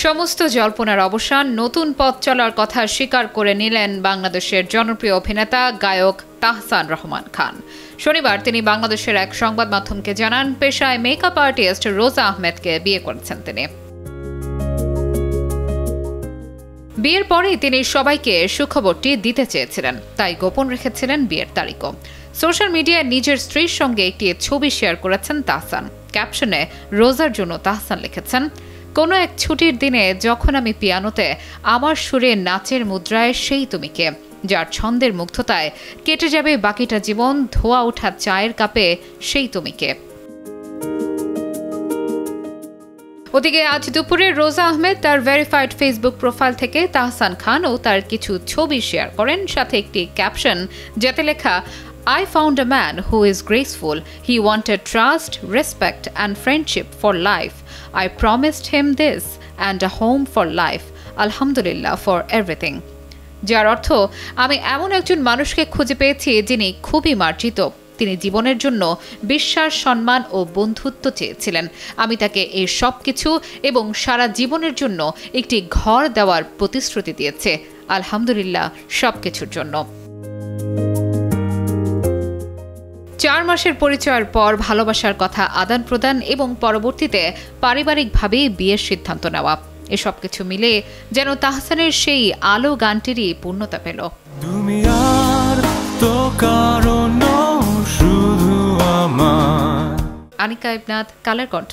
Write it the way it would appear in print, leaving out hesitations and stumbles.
সমস্ত জল্পনার অবসান, নতুন পথ চলার কথা স্বীকার করে নিলেন বাংলাদেশের জনপ্রিয় অভিনেতা গায়ক তাহসান রহমান খান। শনিবার তিনি বাংলাদেশের এক সংবাদ মাধ্যমকে জানান, পেশায় মেকআপ আর্টিস্ট রোজা আহমেদকে বিয়ে করেছেন তিনি। বিয়ের পরেই তিনি সবাইকে সুখবরটি দিতে চেয়েছিলেন, তাই গোপন রেখেছিলেন বিয়ের তারিখও। সোশ্যাল মিডিয়ায় নিজের স্ত্রীর সঙ্গে একটি ছবি শেয়ার করেছেন তাহসান। ক্যাপশনে রোজার জন্য তাহসান লিখেছেন, কোনো এক ছুটির দিনে যখন আমি পিয়ানোতে আমার সুরে নাচের মুদ্রায় সেই তুমিকে, যার ছন্দের মুগ্ধতায় কেটে যাবে বাকিটা জীবন, ধোয়া ওঠা চায়ের কাপে সেই তুমিকে। ওদিকে আজ দুপুরে রোজা আহমেদ তার ভেরিফাইড ফেসবুক প্রোফাইল থেকে তাহসান খান ও তার কিছু ছবি শেয়ার করেন, সাথে একটি ক্যাপশন যাতে লেখা, I found a man who is graceful. He wanted trust, respect and friendship for life. I promised him this and a home for life. Alhamdulillah for everything. যার অর্থ, আমি এমন একজন মানুষকে খুঁজে পেয়েছি যিনি খুবই মার্জিত। তিনি জীবনের জন্য বিশ্বাস, সম্মান ও বন্ধুত্ব চেয়েছিলেন। আমি তাকে এই সব কিছু এবং সারা জীবনের জন্য একটি ঘর দেওয়ার প্রতিশ্রুতি দিয়েছে। আলহামদুলিল্লাহ সবকিছুর জন্য। 4 মাসের পরিচয়ের পর ভালোবাসার কথা আদান প্রদান এবং পরবর্তীতে পারিবারিকভাবে বিয়ের সিদ্ধান্ত নেওয়া, এসব কিছু মিলে যেন তাহসানের সেই আলো গানটিরই পূর্ণতা পেল। তুমি আর তো কারণ শুধু আমার। আনিকা ইবনাত, কালের কণ্ঠ।